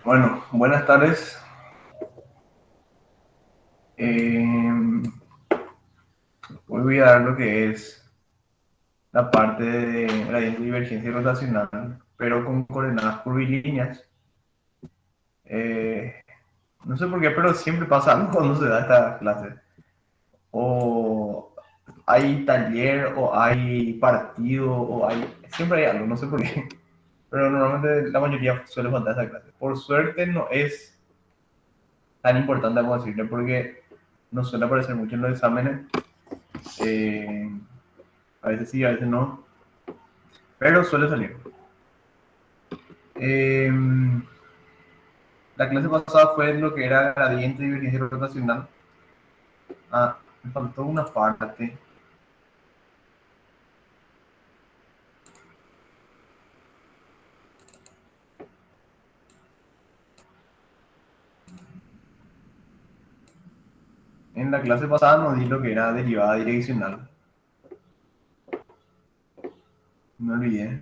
Bueno, buenas tardes. Hoy voy a dar lo que es la parte de gradiente de divergencia rotacional, pero con coordenadas curvilíneas. Eh, no sé por qué, pero siempre pasa algo cuando se da esta clase. O hay taller, o hay partido, o hay... Siempre hay algo, no sé por qué. Pero normalmente la mayoría suele faltar esta clase. Por suerte no es tan importante, vamos a decirle, porque no suele aparecer mucho en los exámenes. Eh, a veces sí, a veces no, pero suele salir. Eh, la clase pasada fue lo que era gradiente de divergencia rotacional. Ah, me faltó una parte. En la clase pasada nos di lo que era derivada direccional. Me olvidé.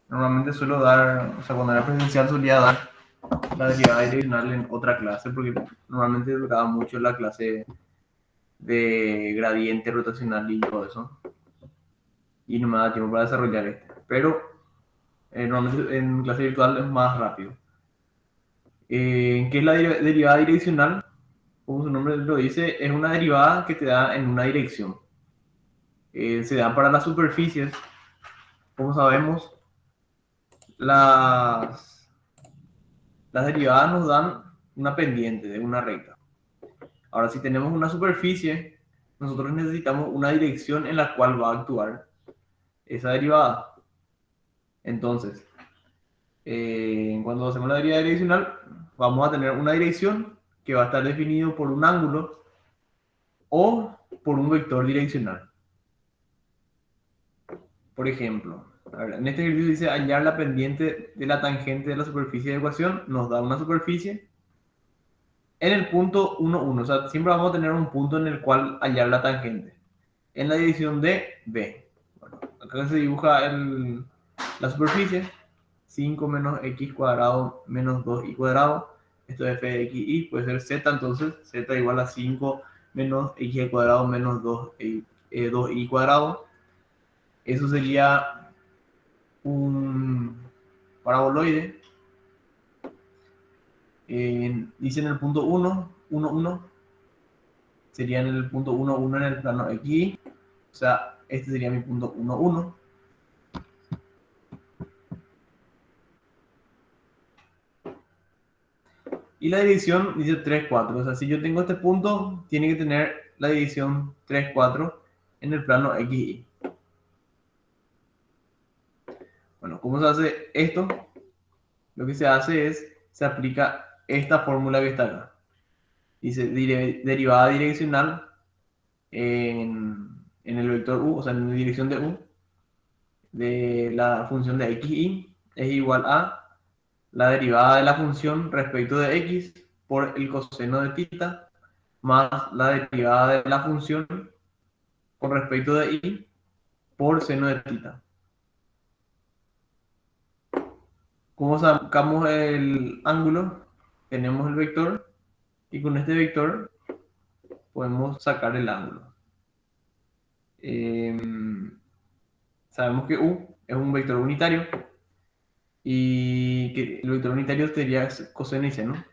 Normalmente suelo dar, o sea, cuando era presencial solía dar la derivada direccional en otra clase, porque normalmente duraba mucho la clase de gradiente rotacional y todo eso. Y no me da tiempo para desarrollar este. Pero normalmente en clase virtual es más rápido. ¿Qué es la derivada direccional? Como su nombre lo dice, es una derivada que te da en una dirección. Se da para las superficies. Como sabemos, las derivadas nos dan una pendiente de una recta. Ahora, si tenemos una superficie, nosotros necesitamos una dirección en la cual va a actuar esa derivada. Entonces, cuando hacemos la derivada direccional, vamos a tener una dirección que va a estar definido por un ángulo o por un vector direccional. Por ejemplo, en este ejercicio dice hallar la pendiente de la tangente de la superficie de ecuación, nos da una superficie en el punto 1, 1. O sea, siempre vamos a tener un punto en el cual hallar la tangente. En la dirección de B. Bueno, acá se dibuja la superficie. 5 menos x cuadrado menos 2y cuadrado. Esto es f de x y puede ser z, entonces z igual a 5 menos x cuadrado menos 2y cuadrado. Eso sería un paraboloide. Dice en el punto 1, 1, 1. Sería en el punto 1, 1 en el plano x. O sea, este sería mi punto 1, 1. Y la dirección dice 3, 4. O sea, si yo tengo este punto, tiene que tener la dirección 3, 4 en el plano XY. Bueno, ¿cómo se hace esto? Lo que se hace es, se aplica esta fórmula que está acá. Dice derivada direccional en el vector u, o sea, en la dirección de u, de la función de xy, es igual a la derivada de la función respecto de x por el coseno de θ más la derivada de la función con respecto de y por seno de θ. ¿Cómo sacamos el ángulo? Tenemos el vector y con este vector podemos sacar el ángulo. Eh, Sabemos que u es un vector unitario y que el vector unitario sería coseno y seno.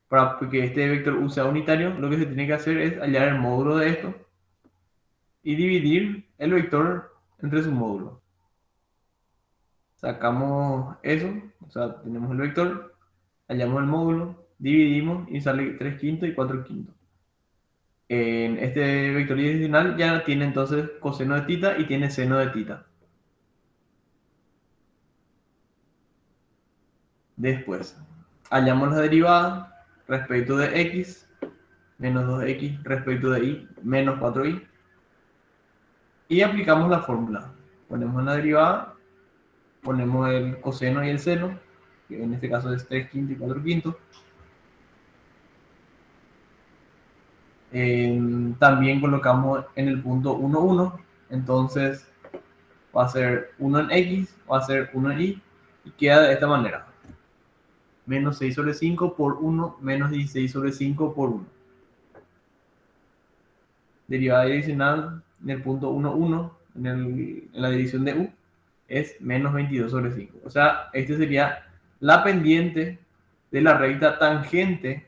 Para que este vector u sea unitario, lo que se tiene que hacer es hallar el módulo de esto y dividir el vector entre su módulo. Sacamos eso, o sea, tenemos el vector, hallamos el módulo, dividimos y sale 3 quintos y 4 quintos. En este vector direccional ya tiene entonces coseno de θ y tiene seno de θ. Después, hallamos la derivada respecto de x, menos 2x respecto de y, menos 4y. Y aplicamos la fórmula. Ponemos la derivada, ponemos el coseno y el seno, que en este caso es 3 quintos y 4 quintos. También colocamos en el punto 1, 1. Entonces va a ser 1 en x, va a ser 1 en y, y queda de esta manera. Menos 6 sobre 5 por 1, menos 16 sobre 5 por 1. Derivada direccional en el punto 1, 1, en la dirección de u, es menos 22 sobre 5. O sea, este sería la pendiente de la recta tangente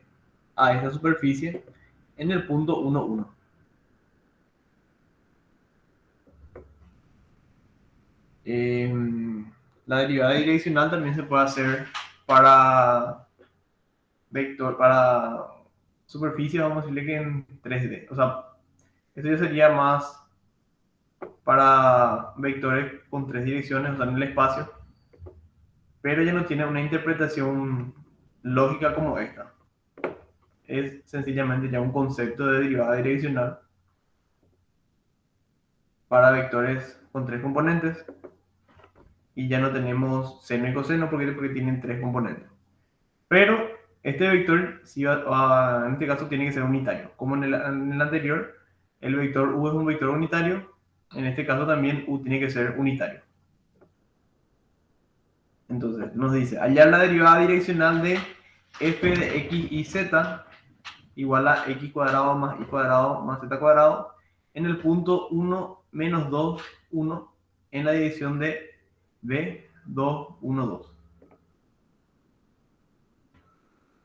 a esta superficie en el punto 1, 1. La derivada direccional también se puede hacer para vector, para superficie, vamos a decirle que en 3D. O sea, esto ya sería más para vectores con 3 direcciones, o sea, en el espacio, pero ya no tiene una interpretación lógica como esta. Es sencillamente ya un concepto de derivada direccional para vectores con 3 componentes, y ya no tenemos seno y coseno porque tienen 3 componentes. Pero este vector, en este caso, tiene que ser unitario. Como en el anterior, el vector u es un vector unitario, en este caso también u tiene que ser unitario. Entonces nos dice, hallar la derivada direccional de f de x y z igual a x cuadrado más y cuadrado más z cuadrado en el punto 1 menos 2, 1 en la dirección de b, 2, 1, 2.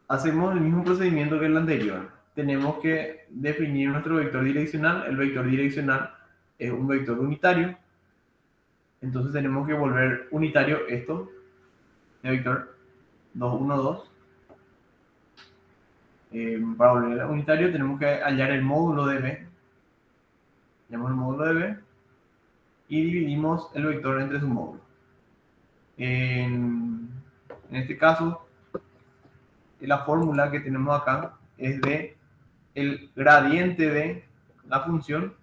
Hacemos el mismo procedimiento que el anterior. Tenemos que definir nuestro vector direccional. El vector direccional es un vector unitario. Entonces tenemos que volver unitario esto, el vector 2, 1, 2. Para volver unitario tenemos que hallar el módulo de b. Hallamos el módulo de b y dividimos el vector entre su módulo. En este caso, la fórmula que tenemos acá es de el gradiente de la función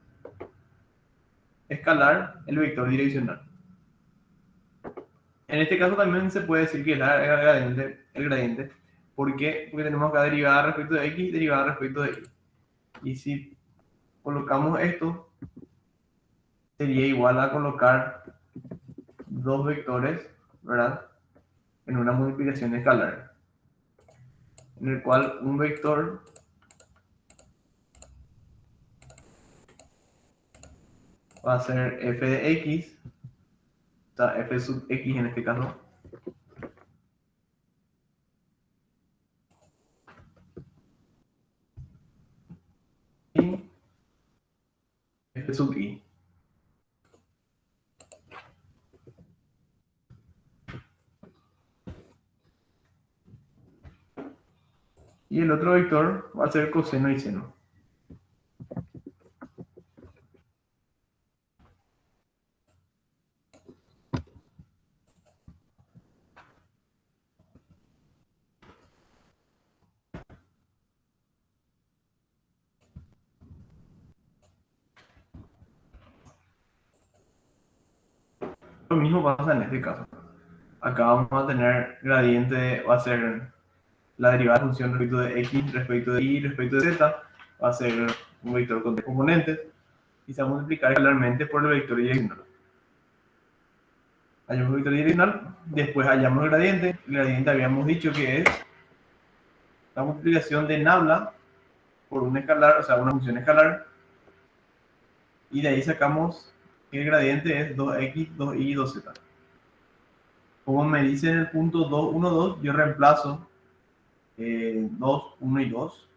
escalar el vector direccional. En este caso también se puede decir que es el gradiente. ¿Por qué? Porque tenemos acá derivada respecto de x, derivada respecto de y. Y si colocamos esto, sería igual a colocar dos vectores, ¿verdad?, en una multiplicación escalar, en el cual un vector va a ser f de x, o sea, f sub x en este caso, y f sub y. Y el otro vector va a ser coseno y seno. Lo mismo pasa en este caso. Acá vamos a tener gradiente, va a ser la derivada de función respecto de x, respecto de y, respecto de z, va a ser un vector con tres componentes y se va a multiplicar escalarmente por el vector direccional. Hallamos el vector direccional, después hallamos el gradiente. El gradiente habíamos dicho que es la multiplicación de nabla por un escalar, o sea, una función escalar, y de ahí sacamos que el gradiente es 2x, 2y, 2z. Como me dice en el punto 2, 1, 2, yo reemplazo 2, 1 y 2.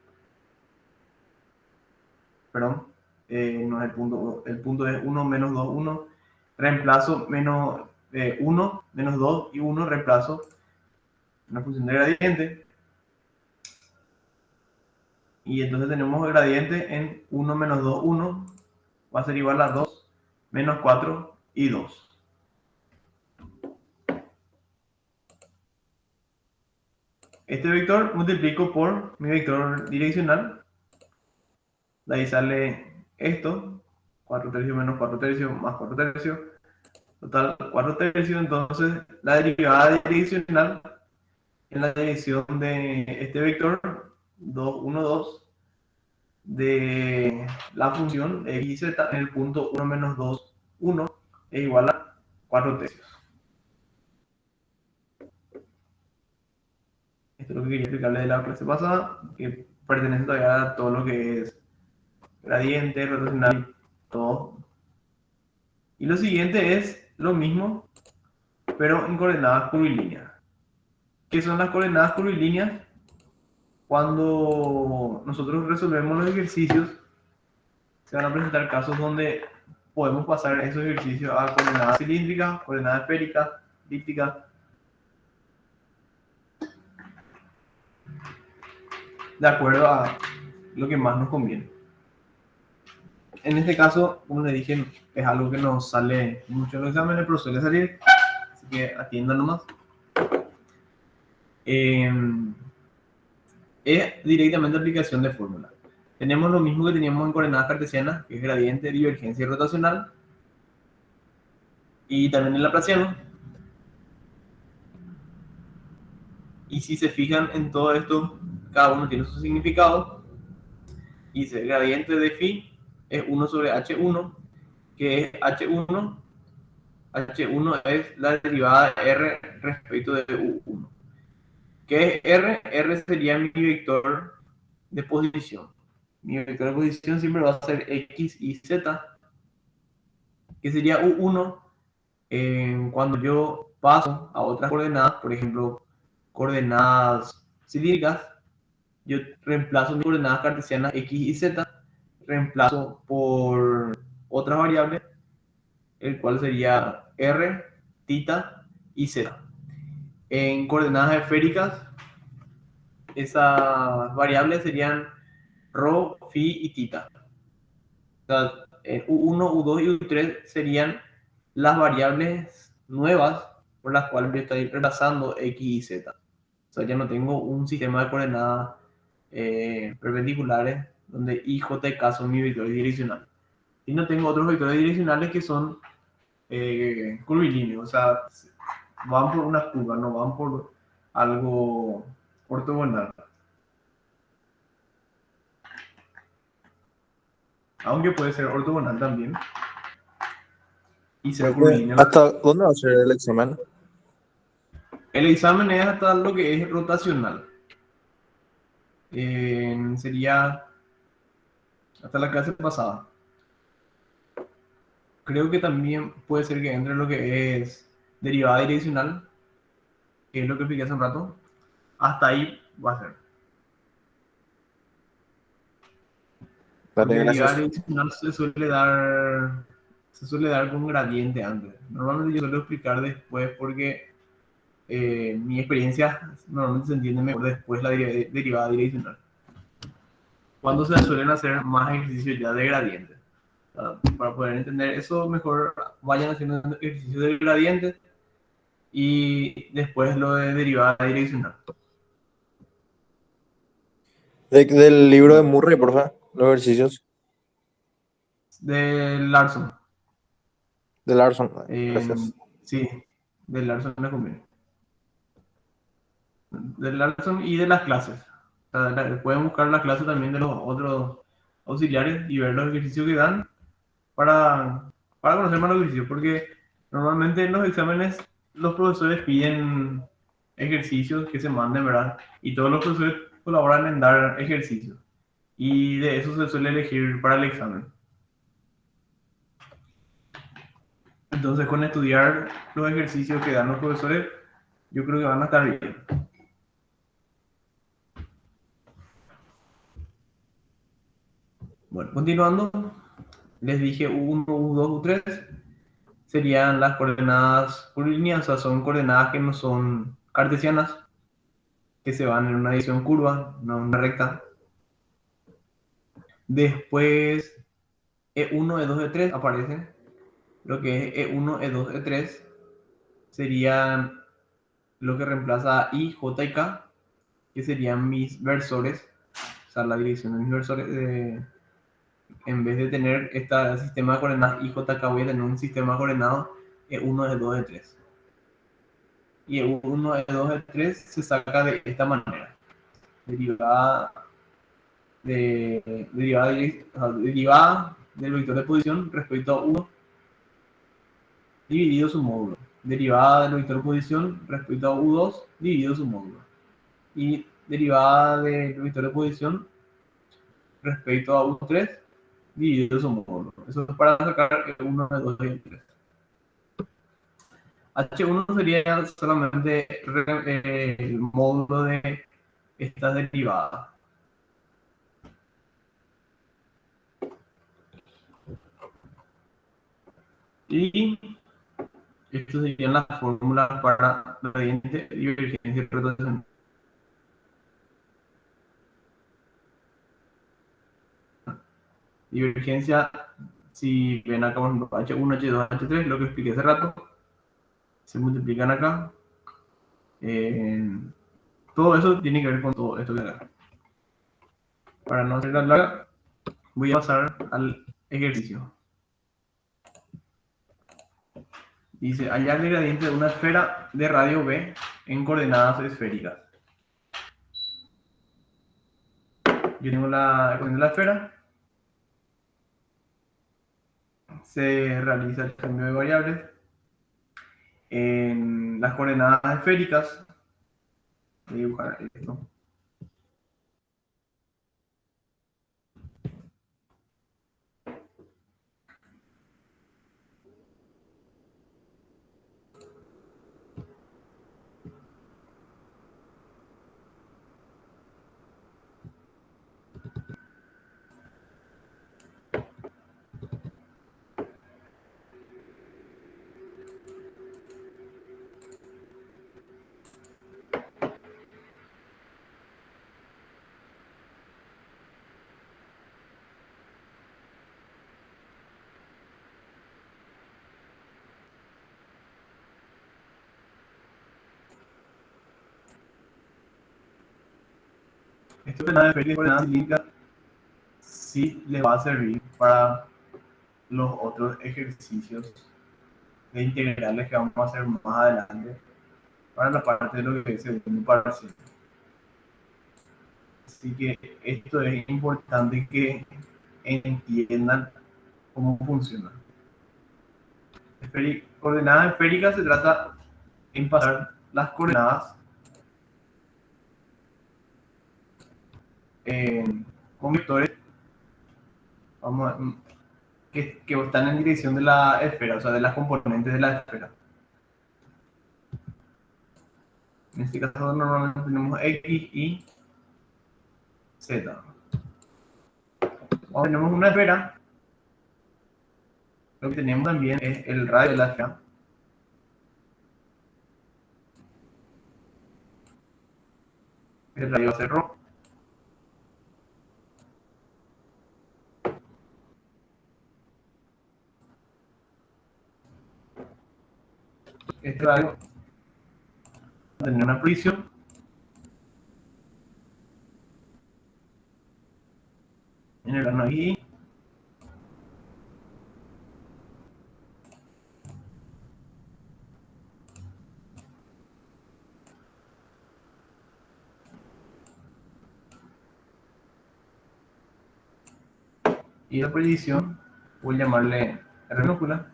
Perdón, no es el punto es 1 menos 2, 1. Reemplazo menos 1, menos 2 y 1, reemplazo una función de gradiente. Y entonces tenemos el gradiente en 1 menos 2, 1. Va a ser igual a 2 menos 4 y 2. Este vector multiplico por mi vector direccional. De ahí sale esto. 4 tercios menos 4 tercios más 4 tercios. Total, 4 tercios. Entonces, la derivada direccional en la dirección de este vector 2, 1, 2 de la función x y z en el punto 1 menos 2, 1 es igual a 4 tercios. Esto es lo que quería explicarles de la clase pasada, que pertenece todavía a todo lo que es gradiente, rotacional, todo. Y lo siguiente es lo mismo, pero en coordenadas curvilíneas. ¿Qué son las coordenadas curvilíneas? Cuando nosotros resolvemos los ejercicios, se van a presentar casos donde podemos pasar esos ejercicios a coordenadas cilíndricas, coordenadas esféricas, elípticas, de acuerdo a lo que más nos conviene. En este caso, como les dije, es algo que nos sale mucho en los exámenes, pero suele salir, así que atiendan nomás. Es directamente aplicación de fórmula. Tenemos lo mismo que teníamos en coordenadas cartesianas, que es gradiente, divergencia y rotacional, y también el laplaciano. Y si se fijan en todo esto, cada uno tiene su significado. Y el gradiente de phi es 1 sobre h1, que es h1. H1 es la derivada de r respecto de u1. ¿Qué es r? R sería mi vector de posición. Mi vector de posición siempre va a ser x y z, que sería u1 cuando yo paso a otras coordenadas, por ejemplo, coordenadas cilíndricas, yo reemplazo mis coordenadas cartesianas x y z, reemplazo por otras variables, el cual sería r, θ y z. En coordenadas esféricas, esas variables serían ρ, phi y θ. O sea, U1, U2 y U3 serían las variables nuevas por las cuales yo estoy reemplazando X y Z. O sea, ya no tengo un sistema de coordenadas perpendiculares donde I, J y K son mis vectores direccionales. Y no tengo otros vectores direccionales que son curvilíneos, o sea, van por una curva, no van por algo ortogonal. Aunque puede ser ortogonal también y ser curvilíneo. ¿Hasta dónde va a ser el examen? El examen es hasta lo que es rotacional. Sería hasta la clase pasada. Creo que también puede ser que entre lo que es derivada direccional, que es lo que expliqué hace un rato. Hasta ahí va a ser. Porque Dale, derivada gracias. direccional se suele dar con gradiente antes. Normalmente yo suelo explicar después porque mi experiencia normalmente se entiende mejor después la derivada direccional. Cuando se suelen hacer más ejercicios ya de gradiente. Para poder entender eso, mejor vayan haciendo ejercicios de gradiente y después lo de derivada direccional. Del libro de Bueno, Murray, por favor, los ejercicios de Larson. de Larson. Eh, Gracias. sí, de Larson me conviene. De Larson y de las clases. O sea, pueden buscar las clases también de los otros auxiliares y ver los ejercicios que dan para conocer más los ejercicios, porque normalmente en los exámenes los profesores piden ejercicios que se manden, ¿verdad? Y todos los profesores colaboran en dar ejercicios. Y de eso se suele elegir para el examen. Entonces, con estudiar los ejercicios que dan los profesores, yo creo que van a estar bien. Bueno, continuando, les dije U1, U2, U3 serían las coordenadas curvilíneas, o sea, son coordenadas que no son cartesianas, que se van en una dirección curva, no en una recta. Después, E1, E2, E3 aparecen. Lo que es E1, E2, E3 serían lo que reemplaza a I, J y K, que serían mis versores, o sea, la dirección de mis versores. En vez de tener este sistema de coordenadas I, J, K, voy a tener un sistema de coordenadas E1, E2, E3. Y E1, E2, E3 se saca de esta manera. Derivada derivada del vector de posición respecto a 1 dividido su módulo. Derivada del vector posición respecto a U2 dividido su módulo. Y derivada del vector de posición respecto a U3 dividido su módulo. Eso es para sacar el 1, el 2 y el 3. H1 sería solamente el módulo de esta derivada. Y esto serían las fórmulas para gradiente, divergencia y rotación. Divergencia, si ven acá, por ejemplo, H1, H2, H3, lo que expliqué hace rato, se multiplican acá. Todo eso tiene que ver con todo esto que acá. Para no hacer la larga, voy a pasar al ejercicio. Dice, hallar el gradiente de una esfera de radio B en coordenadas esféricas. Yo tengo la ecuación de la esfera. Se realiza el cambio de variables. En las coordenadas esféricas, voy a dibujar esto. Esto de la esférica y coordenadas cilíndricas sí le va a servir para los otros ejercicios de integrales que vamos a hacer más adelante para la parte de lo que es segundo parcial. Así que esto es importante que entiendan cómo funciona. Coordenadas esféricas se trata en pasar las coordenadas con vectores vamos a, que están en dirección de la esfera, o sea, de las componentes de la esfera. En este caso normalmente tenemos X, Y, Z. Cuando tenemos una esfera, lo que tenemos también es el radio de la esfera. El radio va a ser ρ. Este radio va a tener una prisión en el plano Y. Y la predicción, voy a llamarle R minúscula.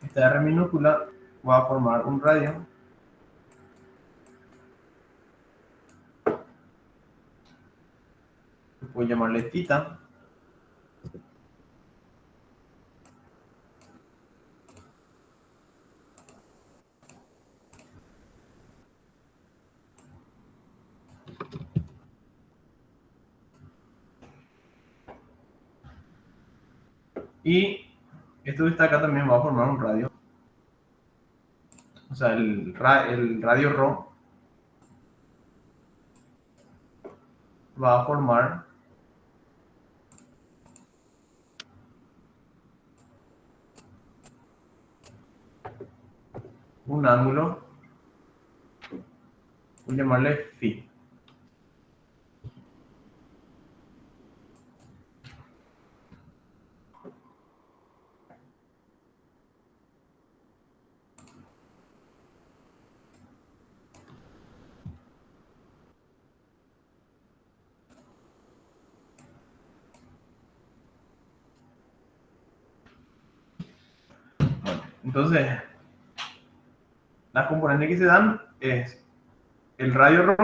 Esta R minúscula va a formar un radio voy a llamarle θ. Y esto que está acá también va a formar un radio. O sea, el radio ρ va a formar un ángulo, voy a llamarle phi. Entonces, las componentes que se dan es el radio ρ.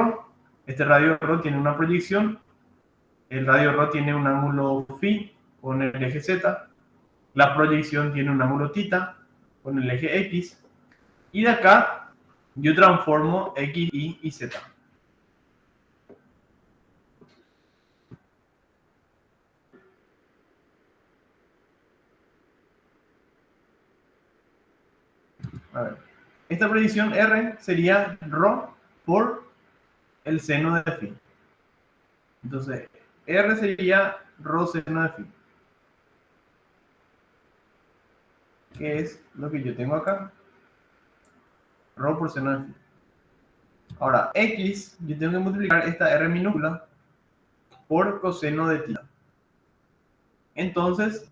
Este radio ρ tiene una proyección. El radio ρ tiene un ángulo phi con el eje z. La proyección tiene un ángulo θ con el eje x. Y de acá yo transformo x, y z. A ver. Esta predicción R sería ρ por el seno de phi. Entonces, R sería ρ seno de phi. Que es lo que yo tengo acá. Ρ por seno de phi. Ahora, X, yo tengo que multiplicar esta R minúscula por coseno de θ. Entonces,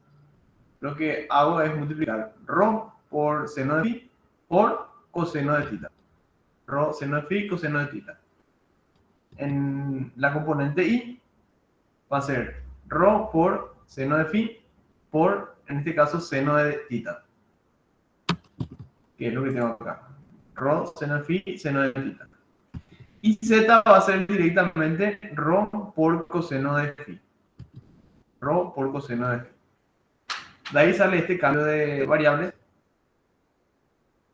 lo que hago es multiplicar ρ por seno de phi por coseno de θ. Rho seno de phi, coseno de θ. En la componente y va a ser ρ por seno de phi por, en este caso, seno de θ. Que es lo que tengo acá. Rho seno de phi, seno de θ. Y z va a ser directamente ρ por coseno de phi. Rho por coseno de phi. De ahí sale este cambio de variables.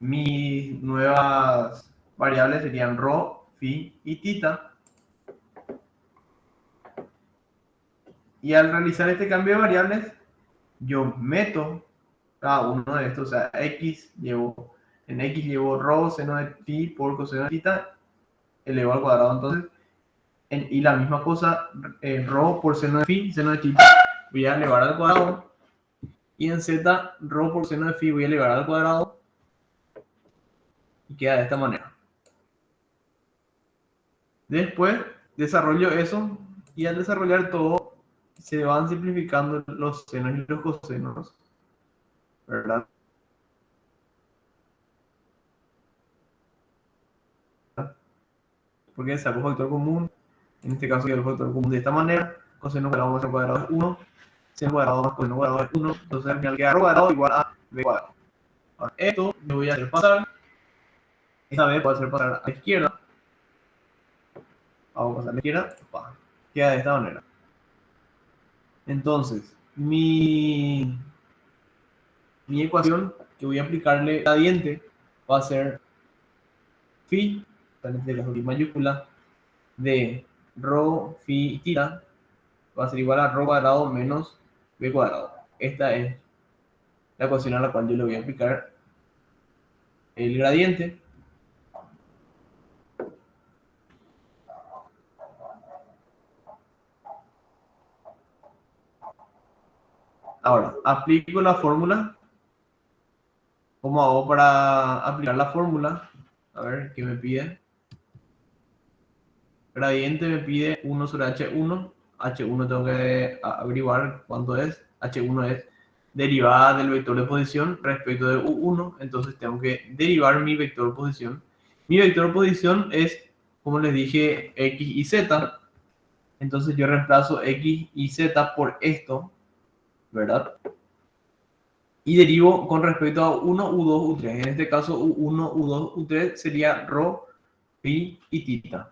Mis nuevas variables serían ρ, phi y θ. Y al realizar este cambio de variables, yo meto cada uno de estos. O sea, en x llevo ρ seno de phi por coseno de θ elevado al cuadrado. Entonces, y la misma cosa, ρ por seno de phi, seno de θ, voy a elevar al cuadrado. Y en z, ρ por seno de phi voy a elevar al cuadrado. Y queda de esta manera. Después desarrollo eso. Y al desarrollar todo, se van simplificando los senos y los cosenos, ¿verdad? Porque saco factor común. En este caso, el factor común de esta manera. Coseno cuadrado más cuadrado es 1. Seno cuadrado más coseno cuadrado es 1. Entonces, al final queda ρ cuadrado igual a b cuadrado. Ahora, esto me voy a hacer pasar. Esta vez voy a hacer pasar a la izquierda. Vamos a pasar a la izquierda. Queda de esta manera. Entonces, mi ecuación que voy a aplicarle gradiente va a ser phi, de la mayúscula, de ρ, phi y θ, va a ser igual a ρ cuadrado menos b cuadrado. Esta es la ecuación a la cual yo le voy a aplicar el gradiente. Ahora, aplico la fórmula. ¿Cómo hago para aplicar la fórmula? A ver, ¿qué me pide? Gradiente me pide 1 sobre H1. H1 tengo que averiguar cuánto es. H1 es derivada del vector de posición respecto de U1. Entonces tengo que derivar mi vector de posición. Mi vector de posición es, como les dije, X y Z. Entonces yo reemplazo X y Z por esto, ¿verdad? Y derivo con respecto a 1, U2, U3. En este caso, U1, U2, U3 sería ρ, phi y θ.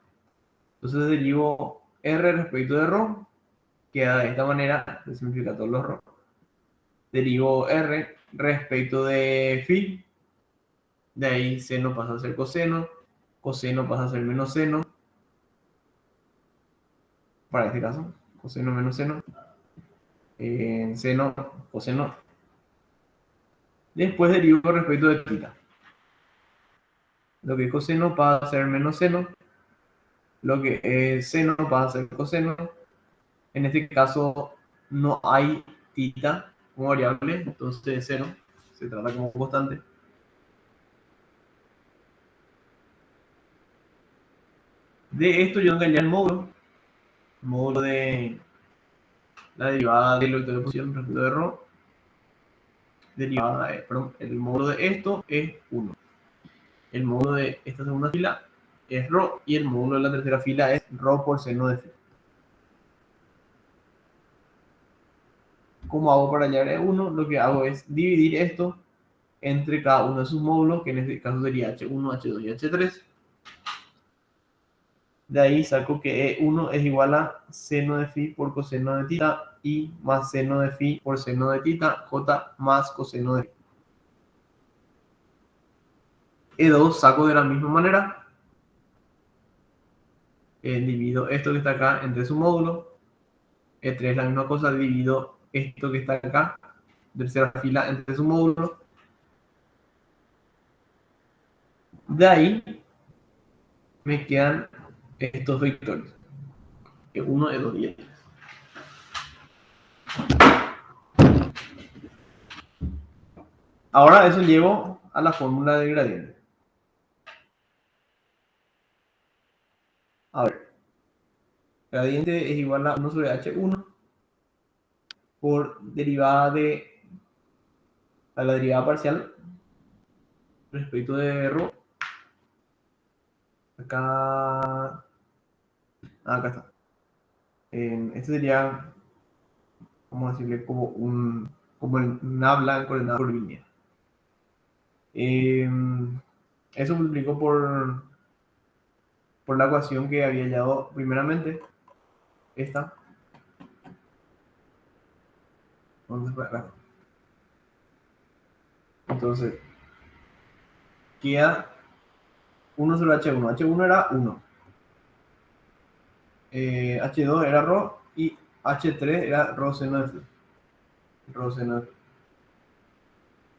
Entonces derivo R respecto de ρ, queda de esta manera, se simplifica todos los ρ. Derivo R respecto de phi, de ahí seno pasa a ser coseno, coseno pasa a ser menos seno, para este caso, coseno menos seno, seno, coseno. Después derivo respecto de θ. Lo que es coseno pasa a ser menos seno, lo que es seno pasa a ser coseno. En este caso no hay θ como variable, entonces 0 se trata como constante. De esto yo engañé el módulo de la derivada del vector de posición respecto de ρ. Derivada, perdón, el módulo de esto es 1. El módulo de esta segunda fila es ρ y el módulo de la tercera fila es ρ por seno de phi. ¿Cómo hago para hallar E1? Lo que hago es dividir esto entre cada uno de sus módulos, que en este caso sería H1, H2 y H3. De ahí saco que E1 es igual a seno de phi por coseno de tita, y más seno de phi por seno de tita, J más coseno de phi. E2 saco de la misma manera, divido esto que está acá entre su módulo. E3 es la misma cosa, divido esto que está acá, tercera fila, entre su módulo. De ahí me quedan estos vectores, E1, E2 y E3. Ahora eso llevo a la fórmula de gradiente. A ver, gradiente es igual a 1 sobre H1 por derivada de la derivada parcial respecto de ρ. Acá está. Este sería, vamos a decirle, como una habla coordenada por línea. Eso multiplicó por la ecuación que había hallado primeramente, esta. ¿Dónde fue? Acá. Entonces, queda 1 sobre H1. H1 era 1. H2 era ρ y H3 era ρ seno de phi. Rho seno de phi.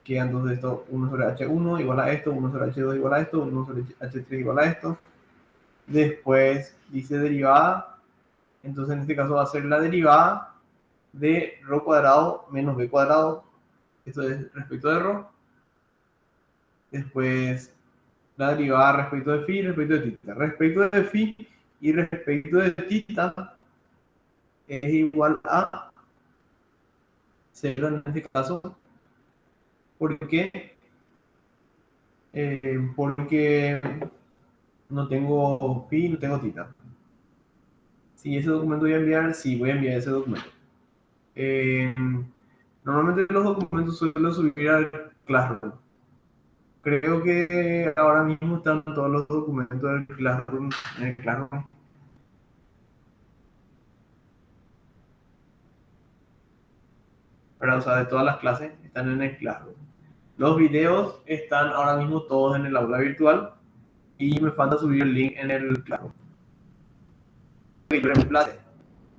Queda entonces esto 1 sobre H1 igual a esto, 1 sobre H2 igual a esto, 1 sobre H3 igual a esto. Después dice derivada, entonces en este caso va a ser la derivada de ρ cuadrado menos b cuadrado, esto es respecto de ρ. Después la derivada respecto de phi y respecto de tita. Respecto de phi y respecto de tita es igual a 0 en este caso. ¿Por qué? Porque no tengo phi, no tengo tita. Si ese documento voy a enviar, sí, voy a enviar ese documento. Normalmente los documentos suelo subir al Classroom. Creo que ahora mismo están todos los documentos del Classroom en el Classroom. Pero, o sea, de todas las clases están en el Classroom. Los videos están ahora mismo todos en el aula virtual y me falta subir el link en el Classroom. Yo reemplace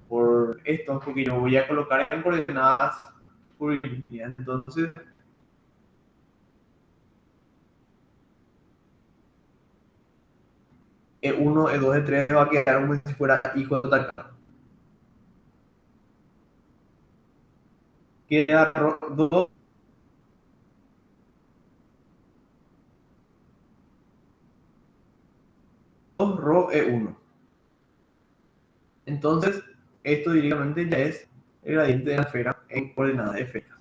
por esto, porque yo voy a colocar en coordenadas por línea. Entonces, E1, E2, E3 va a quedar como si fuera IJK. Queda 2 ρ E1. Entonces, esto directamente ya es el gradiente de la esfera en coordenadas esféricas.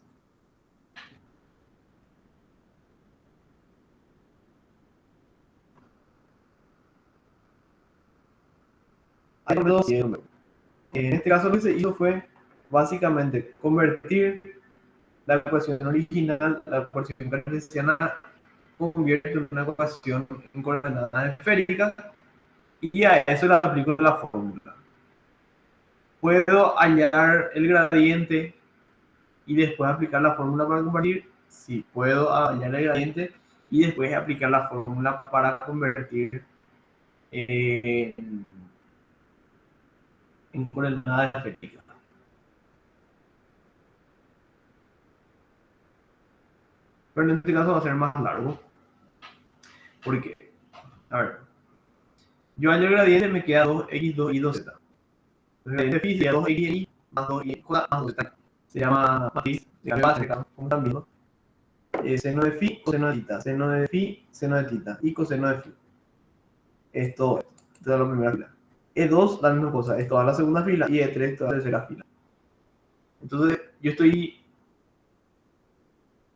En este caso lo que se hizo fue básicamente convertir la ecuación original, la ecuación cartesiana, convierte en una ecuación en coordenadas esféricas y a eso le aplico la fórmula. ¿Puedo hallar el gradiente y después aplicar la fórmula para convertir? Sí, puedo hallar el gradiente y después aplicar la fórmula para convertir en coordenadas esféricas. Pero en este caso va a ser más largo. Porque, a ver, yo hallo el gradiente, me queda 2x, 2y, 2z. El gradiente phi sería 2xy más 2y más 2z. Se llama matriz de base, como están viendo. Seno de phi, coseno de tita. Seno de phi, seno de tita. Y coseno de phi. Esto es la primera fila. E2, la misma cosa. Es toda la segunda fila. Y E3, toda la tercera fila. Entonces, yo estoy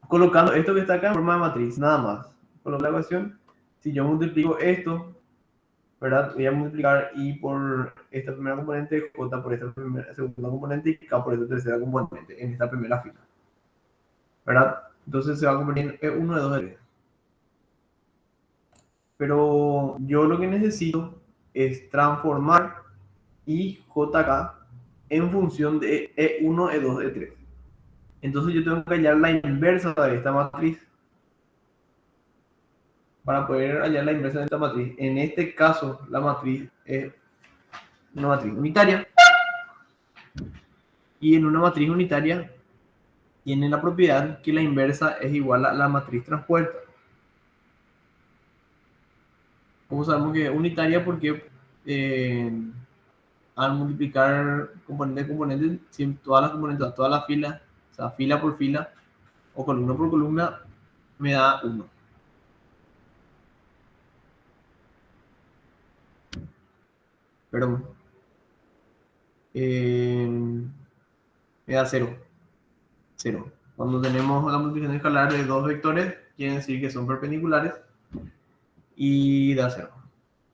colocando esto que está acá en forma de matriz, nada más. Con la ecuación, si yo multiplico esto, ¿verdad? Voy a multiplicar I por esta primera componente, J por esta segunda componente y K por esta tercera componente en esta primera fila, ¿verdad? Entonces se va a convertir en E1 E2 E3. Pero yo lo que necesito es transformar IJK en función de E1 E2 E3. Entonces yo tengo que hallar la inversa de esta matriz para poder hallar la inversa de esta matriz. En este caso, la matriz es una matriz unitaria. Y en una matriz unitaria tiene la propiedad que la inversa es igual a la matriz transpuesta. ¿Cómo sabemos que es unitaria? Porque al multiplicar componente a componente, todas las componentes, todas las filas, o sea, fila por fila o columna por columna, me da 1. Perdón. Me da 0. 0. Cuando tenemos la multiplicación escalar de dos vectores, quiere decir que son perpendiculares y da 0.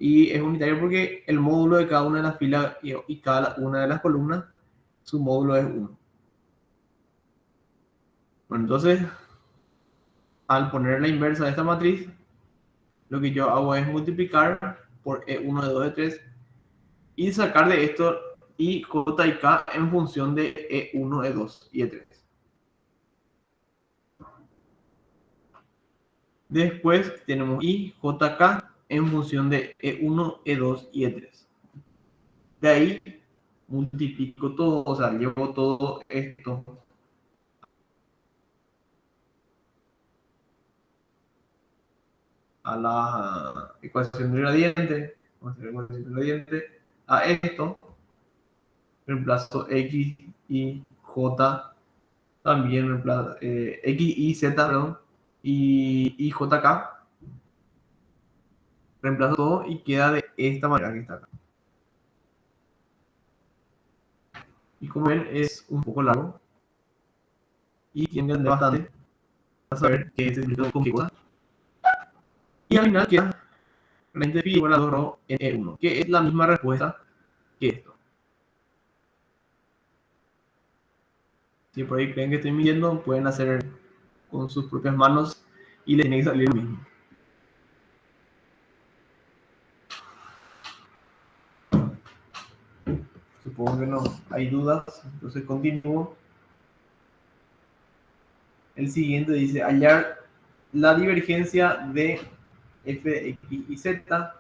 Y es unitario porque el módulo de cada una de las filas y cada una de las columnas, su módulo es 1. Bueno, entonces, al poner la inversa de esta matriz, lo que yo hago es multiplicar por E1, E2, E3 y sacar de esto I, J y K en función de E1, E2 y E3. Después tenemos I, J, K en función de E1, E2 y E3. De ahí multiplico todo, o sea, llevo todo esto a la ecuación de gradiente, vamos a hacer ecuación de gradiente, a esto, reemplazo X y J, también reemplazo X y Z, perdón, y JK, reemplazo todo y queda de esta manera que está acá. Y como ven, es un poco largo y tiene que andar bastante para saber qué es el con qué cosa. Y al final queda la índice igual a 2 en E1, que es la misma respuesta que esto. Si por ahí creen que estoy midiendo, pueden hacer con sus propias manos y les tiene que salir lo mismo. Supongo que no hay dudas, entonces continúo. El siguiente dice hallar la divergencia de f de x y z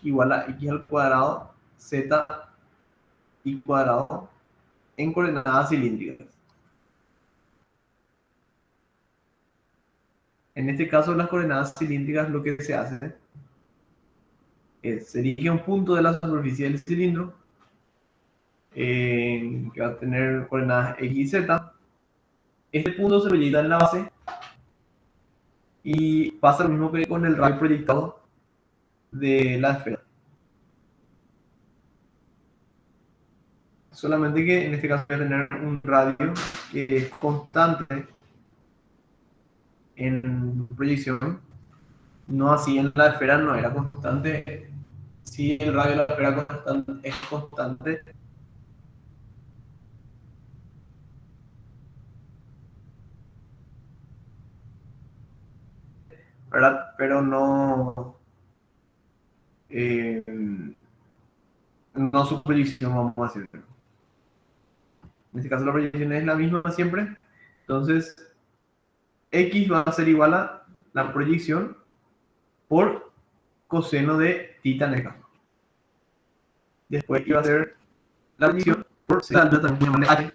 igual a x al cuadrado z y cuadrado en coordenadas cilíndricas. En este caso, las coordenadas cilíndricas lo que se hace es se elige un punto de la superficie del cilindro que va a tener coordenadas x y z. Este punto se proyecta en la base y pasa lo mismo que con el radio proyectado de la esfera. Solamente que en este caso voy a tener un radio que es constante en proyección, no así en la esfera no era constante. Si el radio de la esfera es constante, ¿verdad? Pero no, eh, no su proyección, vamos a decir. En este caso la proyección es la misma siempre. Entonces, X va a ser igual a la proyección por coseno de tita en el caso. Después iba a ser la proyección por z alta, también llamarle H.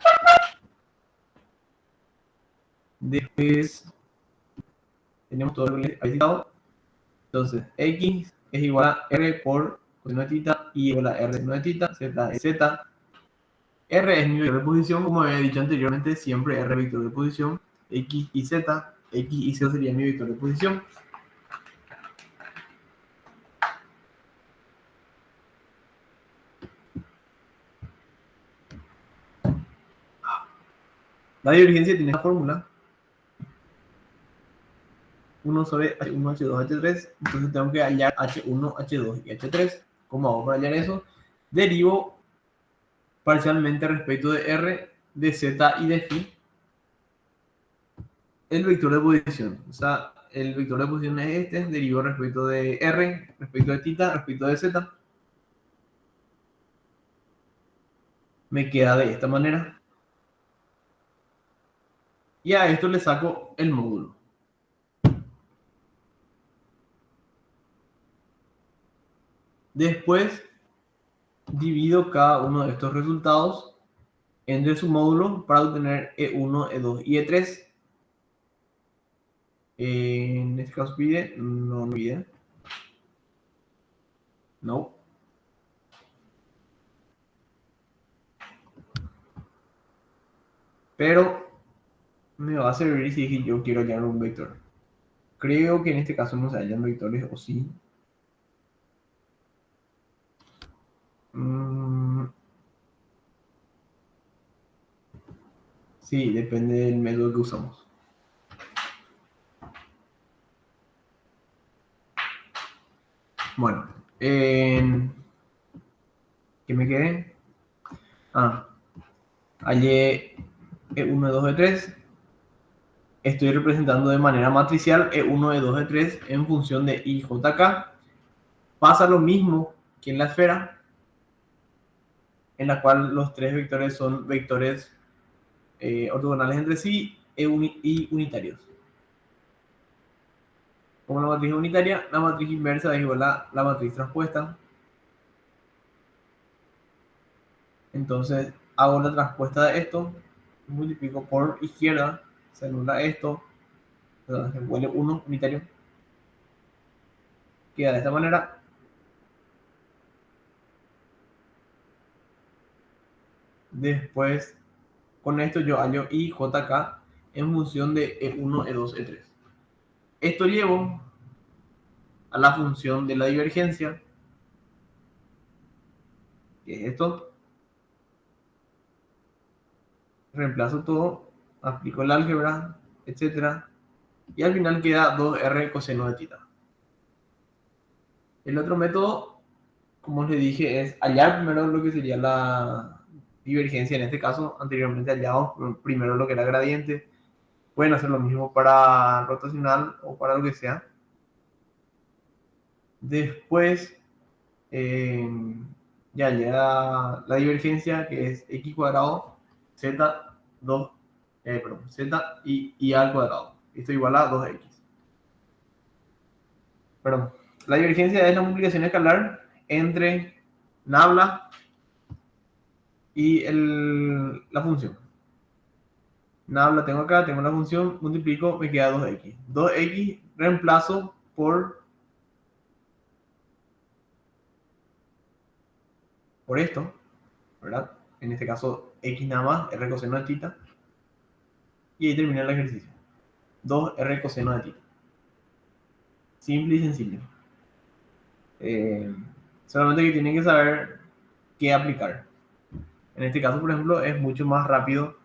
Después tenemos todo lo que he citado. Entonces, X es igual a R por coseno de tita, Y igual a R seno de tita, Z es Z. R es mi vector de posición, como había dicho anteriormente, siempre R vector de posición, X y Z, X y Z sería mi vector de posición. La divergencia tiene esta fórmula. 1 sobre H1, H2, H3, entonces tengo que hallar H1, H2 y H3. ¿Cómo hago para hallar eso? Derivo parcialmente respecto de R, de Z y de Phi el vector de posición. O sea, el vector de posición es este, derivado respecto de R, respecto de θ, respecto de Z. Me queda de esta manera. Y a esto le saco el módulo. Después divido cada uno de estos resultados entre su módulo para obtener E1, E2 y E3. En este caso pide, no pide. No. Pero me va a servir si yo quiero hallar un vector. Creo que en este caso no se hallan vectores, o sí. Sí, depende del método que usamos. Bueno, ¿qué me quedé? Hallé E1, E2, E3. Estoy representando de manera matricial E1, E2, E3 en función de I, J, K. Pasa lo mismo que en la esfera, en la cual los tres vectores son vectores ortogonales entre sí y unitarios. Como la matriz es unitaria, la matriz inversa es igual a la matriz transpuesta. Entonces hago la transpuesta de esto, multiplico por izquierda, se anula esto, se vuelve 1 unitario. Queda de esta manera. Después, con esto yo hallo I, J, K en función de E1, E2, E3. Esto llevo a la función de la divergencia, que es esto. Reemplazo todo, aplico el álgebra, etcétera, y al final queda 2R coseno de θ. El otro método, como les dije, es hallar primero lo que sería la divergencia. En este caso, anteriormente hallamos primero lo que era gradiente. Pueden hacer lo mismo para rotacional o para lo que sea. Después, ya llega la divergencia, que es x cuadrado z 2, z y al cuadrado. Esto igual a 2x. Perdón. La divergencia es la multiplicación escalar entre nabla y la función. Nabla tengo acá, tengo la función, multiplico, me queda 2x. 2x reemplazo por esto, ¿verdad? En este caso, x nada más, r coseno de θ. Y ahí termina el ejercicio. 2r coseno de θ. Simple y sencillo. Solamente que tienen que saber qué aplicar. En este caso, por ejemplo, es mucho más rápido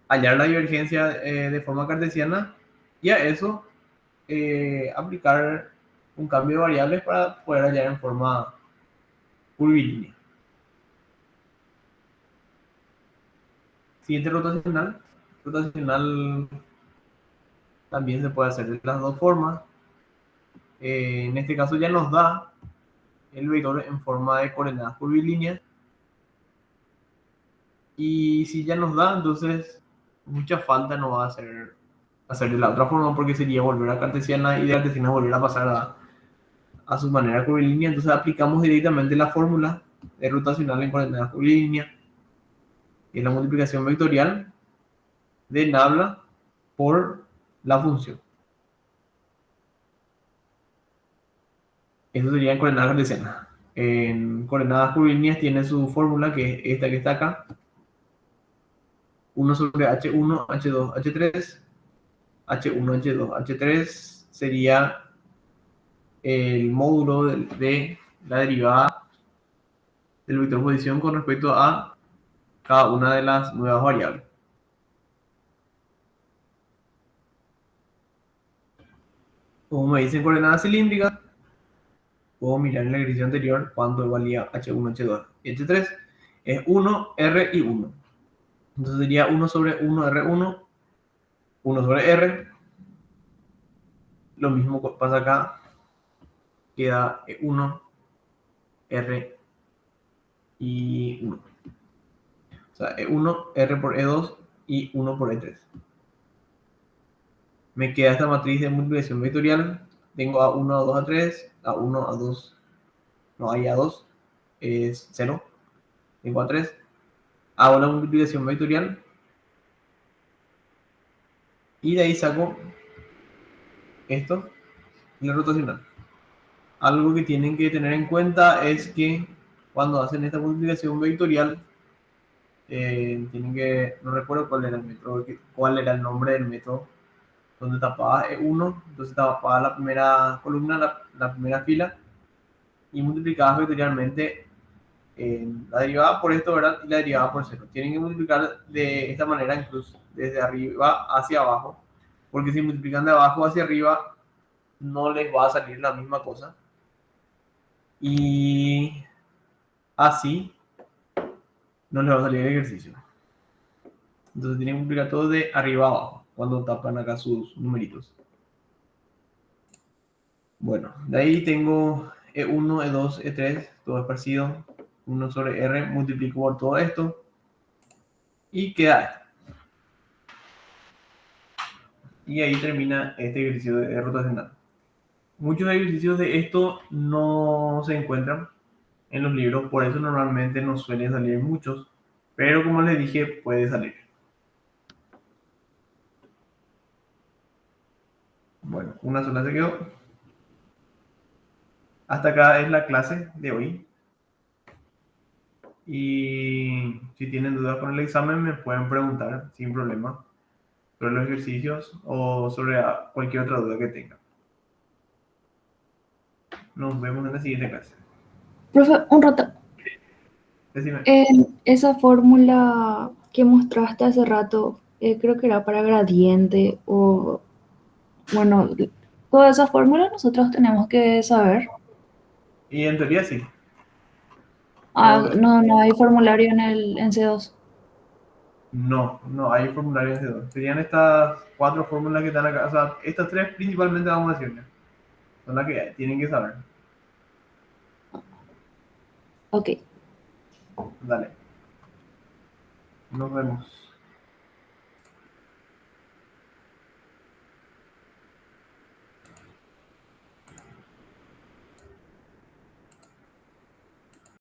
hallar la divergencia de forma cartesiana y a eso aplicar un cambio de variables para poder hallar en forma curvilínea. Siguiente rotacional. Rotacional también se puede hacer de las dos formas. En este caso ya nos da el vector en forma de coordenadas curvilíneas. Y si ya nos da, entonces mucha falta no va a hacer de la otra forma, porque sería volver a cartesiana y de cartesiana volver a pasar a su manera curvilínea. Entonces aplicamos directamente la fórmula de rotacional en coordenadas curvilíneas, que es la multiplicación vectorial de nabla por la función. Eso sería en coordenadas cartesianas. En coordenadas curvilíneas tiene su fórmula, que es esta que está acá. 1 sobre H1, H2, H3. H1, H2, H3 sería el módulo de la derivada del vector posición con respecto a cada una de las nuevas variables. Como me dicen coordenadas cilíndricas, puedo mirar en la ejercicio anterior cuánto valía H1, H2 y H3. Es 1, R y 1. Entonces sería 1 sobre 1, R1, 1 sobre R. Lo mismo pasa acá, queda E1, R y 1. O sea, E1, R por E2 y 1 por E3. Me queda esta matriz de multiplicación vectorial. Tengo A1, A2, A3, A1, A2, no hay A2, es 0. Tengo A3. Hago la multiplicación vectorial y de ahí saco esto y la rotacional. Algo que tienen que tener en cuenta es que cuando hacen esta multiplicación vectorial, tienen que, no recuerdo cuál era el método, cuál era el nombre del método, donde tapaba E1, entonces tapaba la primera columna, la primera fila, y multiplicabas vectorialmente la derivada por esto, ¿verdad? Y la derivada por cero. Tienen que multiplicar de esta manera, incluso desde arriba hacia abajo, porque si multiplican de abajo hacia arriba, no les va a salir la misma cosa. Y así no les va a salir el ejercicio. Entonces tienen que multiplicar todo de arriba a abajo, cuando tapan acá sus numeritos. Bueno, de ahí tengo E1, E2, E3, todo esparcido. 1 sobre R, multiplico por todo esto y queda esto. Y ahí termina este ejercicio de rotacional. Muchos ejercicios de esto no se encuentran en los libros, por eso normalmente no suelen salir muchos, pero como les dije, puede salir. Bueno, una sola se quedó. Hasta acá es la clase de hoy. Y si tienen dudas con el examen, me pueden preguntar sin problema sobre los ejercicios o sobre cualquier otra duda que tengan. Nos vemos en la siguiente clase. Profe, un rato. Decime. Esa fórmula que mostraste hace rato, creo que era para gradiente o, bueno, toda esa fórmula nosotros tenemos que saber. Y en teoría sí. Ah, Pero no, no hay formulario en C2. no hay formularios de dos. Serían estas cuatro fórmulas que están acá. O sea, estas tres principalmente vamos a decirles. Son las que tienen que saber. Ok. Dale. Nos vemos.